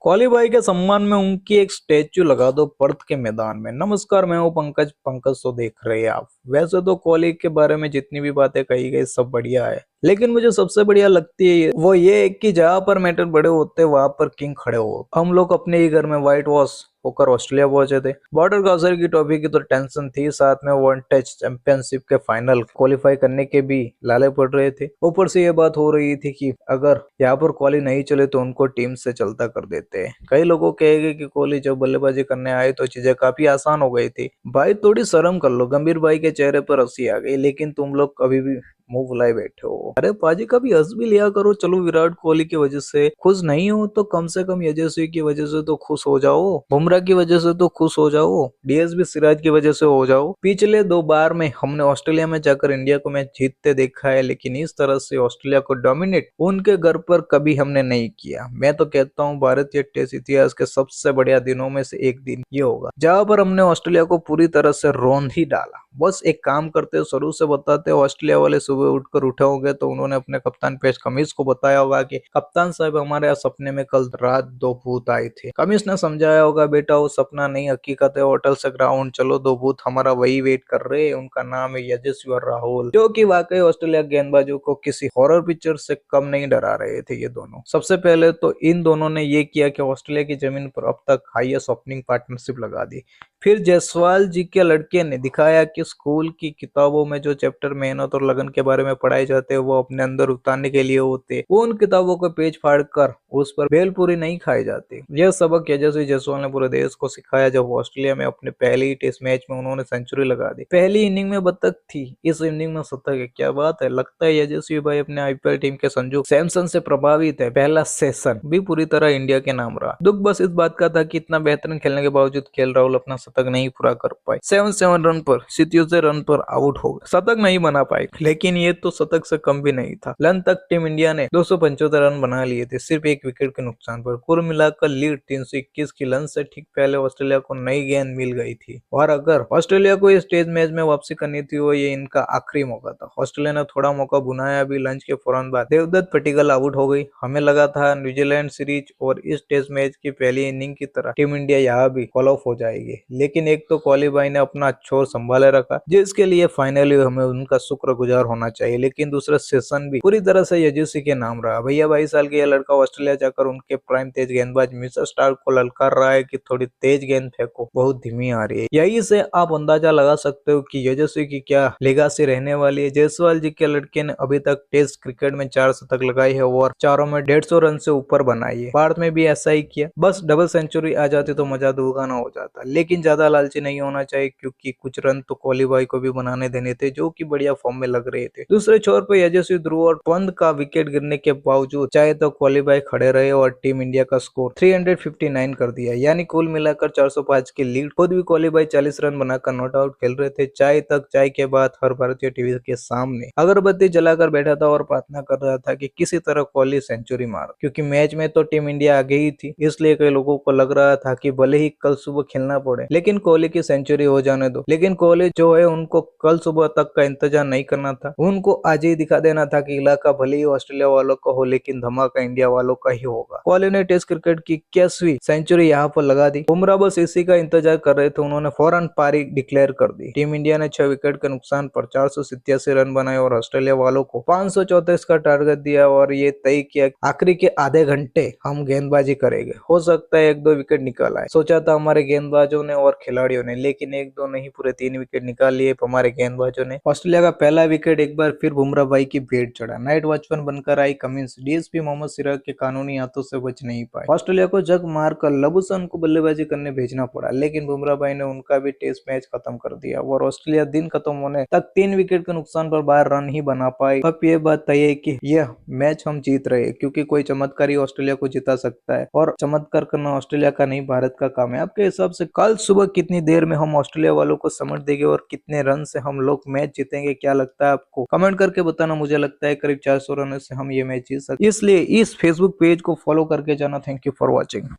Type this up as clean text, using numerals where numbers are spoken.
कोहली भाई के सम्मान में उनकी एक स्टेच्यू लगा दो पर्थ के मैदान में। नमस्कार, मैं हूं पंकज। पंकज तो देख रहे हैं आप। वैसे तो कोहली के बारे में जितनी भी बातें कही गई सब बढ़िया है, लेकिन मुझे सबसे बढ़िया लगती है वो ये है कि जहां पर मैटर बड़े होते वहां पर किंग खड़े हो। हम लोग अपने ही घर में व्हाइट वॉश होकर ऑस्ट्रेलिया पहुंचे थे। बॉर्डर गावस्कर की ट्रॉफी की तो टेंशन थी, साथ में वन टेस्ट चैंपियनशिप के फाइनल क्वालिफाई करने के भी लाले पड़ रहे थे। ऊपर से ये बात हो रही थी कि अगर यहाँ पर कोहली नहीं चले तो उनको टीम से चलता कर देते हैं। कई लोगों कहेंगे कि कोहली जब बल्लेबाजी करने आए तो चीजें काफी आसान हो गई थी। भाई थोड़ी शर्म कर लो। गंभीर भाई के चेहरे पर हंसी आ गई, लेकिन तुम लोग अभी भी मुंह फुलाए बैठे हो। अरे पाजी कभी हंस भी लिया करो। चलो विराट कोहली की वजह से खुश नहीं हो तो कम से कम यशस्वी की वजह से तो खुश हो जाओ, बुमराह की वजह से तो खुश हो जाओ, डीएसबी सिराज की वजह से हो जाओ। पिछले 2 बार में हमने ऑस्ट्रेलिया में जाकर इंडिया को मैच जीतते देखा है, लेकिन इस तरह से ऑस्ट्रेलिया को डोमिनेट उनके घर पर कभी हमने नहीं किया। मैं तो कहता हूँ भारतीय टेस्ट इतिहास के सबसे बढ़िया दिनों में से एक दिन ये होगा जहां पर हमने ऑस्ट्रेलिया को पूरी तरह से रौंद ही डाला। बस एक काम करते हो, शुरू से बताते हो। ऑस्ट्रेलिया वाले सुबह उठकर उठे होंगे तो उन्होंने अपने कप्तान पेश कमिंस को बताया होगा कि कप्तान साहब हमारे यहाँ सपने में कल रात 2 भूत आए थे। कमिंस ने समझाया होगा बेटा वो सपना नहीं हकीकत है, होटल से ग्राउंड चलो, 2 भूत हमारा वही वेट कर रहे हैं, उनका नाम है यशस्वी और राहुल। जो कि वाकई ऑस्ट्रेलिया गेंदबाजों को किसी हॉरर पिक्चर से कम नहीं डरा रहे थे ये दोनों। सबसे पहले तो इन दोनों ने ये किया कि ऑस्ट्रेलिया की जमीन पर अब तक हाईएस्ट ओपनिंग पार्टनरशिप लगा दी। फिर जायसवाल जी के लड़के ने दिखाया कि स्कूल की किताबों में जो चैप्टर मेहनत और लगन के बारे में पढ़ाए जाते हैं वो अपने अंदर उतारने के लिए होते हैं। वो उन किताबों को पेज फाड़ कर उस पर भेलपूरी नहीं खाई जाती। यह सबक यशस्वी जायसवाल ने पूरे देश को सिखाया जब ऑस्ट्रेलिया में अपने पहले ही टेस्ट मैच में उन्होंने सेंचुरी लगा दी। पहली इनिंग में बतख थी, इस इनिंग में शतक है। क्या बात है। लगता है यशस्वी भाई अपने आईपीएल टीम के संजू सैमसन से प्रभावित है। पहला सेशन भी पूरी तरह इंडिया के नाम रहा। दुख बस इस बात का था कि इतना बेहतरीन खेलने के बावजूद केएल राहुल अपना शतक नहीं पूरा कर पाए। 7 रन पर 77 रन पर आउट हो गए, शतक नहीं बना पाए। लेकिन ये तो शतक से कम भी नहीं था। लन तक टीम इंडिया ने 275 रन बना लिए थे, सिर्फ एक विकेट के नुकसान पर। कुल मिलाकर लीड 321 की। लन से ठीक पहले ऑस्ट्रेलिया को नई गेंद मिल गई थी, और अगर ऑस्ट्रेलिया को इस टेस्ट मैच में वापसी करनी थी वो ये इनका आखिरी मौका था। ऑस्ट्रेलिया ने थोड़ा मौका बुनाया भी। लंच के फौरन बाद देवदत्त पटिकल आउट हो गई। हमें लगा था न्यूजीलैंड सीरीज और इस टेस्ट मैच की पहली इनिंग की तरह टीम इंडिया यहाँ भी फॉल ऑफ हो जाएगी, लेकिन एक तो कोहली भाई ने अपना छोर संभाले रखा, जिसके लिए फाइनली हमें उनका शुक्रगुजार होना चाहिए। लेकिन दूसरा सेशन भी पूरी तरह से यशस्वी के नाम रहा। भैया 22 साल का यह लड़का ऑस्ट्रेलिया जाकर उनके प्राइम तेज गेंदबाज मिचेल स्टार्क को ललकार रहा है कि थोड़ी तेज गेंद फेंको, बहुत धीमी आ रही है। यही से आप अंदाजा लगा सकते हो कि यशस्वी की क्या लेगासी रहने वाली है। जायसवाल जी के लड़के ने अभी तक टेस्ट क्रिकेट में 4 शतक लगाई है और चारों में 150 रन से ऊपर बनाई है। भारत में भी ऐसा ही किया। बस डबल सेंचुरी आ जाती तो मजा दुगना हो जाता, लेकिन ज्यादा लालची नहीं होना चाहिए, क्योंकि कुछ रन तो कोहली भाई को भी बनाने देने थे, जो कि बढ़िया फॉर्म में लग रहे थे। दूसरे छोर पर यशस्वी, ध्रुव और पंत का विकेट गिरने के बावजूद चाहे तो कोहली भाई खड़े रहे और टीम इंडिया का स्कोर 359 कर दिया, यानी कुल मिलाकर 405 की लीड। खुद भी कोहली भाई 40 रन बनाकर नॉट आउट खेल रहे थे। चाय तक चाय के बाद हर भारतीय टीवी के सामने अगरबत्ती जलाकर बैठा था और प्रार्थना कर रहा था कि किसी तरह कोहली सेंचुरी मार, क्योंकि मैच में तो टीम इंडिया आगे ही थी। इसलिए कई लोगों को लग रहा था कि भले ही कल सुबह खेलना पड़े लेकिन कोहली की सेंचुरी हो जाने दो। लेकिन कोहली जो है उनको कल सुबह तक का इंतजार नहीं करना था, उनको आज ही दिखा देना था कि इलाका भले ही ऑस्ट्रेलिया वालों का हो लेकिन धमाका इंडिया वालों का ही होगा। कोहली ने टेस्ट क्रिकेट की 21वीं सेंचुरी यहाँ पर लगा दी। बुमराह बस इसी का इंतजार कर रहे थे, उन्होंने फौरन पारी डिक्लेयर कर दी। टीम इंडिया ने 6 विकेट के नुकसान पर 487 रन बनाए और ऑस्ट्रेलिया वालों को 534 का टारगेट दिया और ये तय किया आखिरी के आधे घंटे हम गेंदबाजी करेंगे, हो सकता है 1-2 विकेट निकाल आए। सोचा था हमारे गेंदबाजों ने और खिलाड़ियों ने, लेकिन 1-2 नहीं पूरे 3 विकेट निकाल लिए हमारे गेंदबाजों ने। ऑस्ट्रेलिया का पहला विकेट एक बार फिर बुमराह भाई की भेंट चढ़ा। नाइट वॉचमैन बनकर आई कमिंस, डीएसपी मोहम्मद सिराज के कानूनी हाथों से बच नहीं पाए। ऑस्ट्रेलिया को जग मारकर लबुशन को बल्लेबाजी करने भेजना पड़ा, लेकिन बुमराह भाई ने उनका भी टेस्ट मैच खत्म कर दिया और ऑस्ट्रेलिया दिन खत्म होने तक 3 विकेट के नुकसान पर 12 रन ही बना पाई। अब ये बात तय है कि यह मैच हम जीत रहे हैं, क्योंकि कोई चमत्कार ही ऑस्ट्रेलिया को जिता सकता है, और चमत्कार करना ऑस्ट्रेलिया का नहीं भारत का काम है। आपके हिसाब से कल सुबह कितनी देर में हम ऑस्ट्रेलिया वालों को समझ देंगे और कितने रन से हम लोग मैच जीतेंगे, क्या लगता है आपको? कमेंट करके बताना। मुझे लगता है करीब 400 रन से हम ये मैच जीत सकते, इसलिए इस फेसबुक पेज को फॉलो करके जाना। Thank you for watching.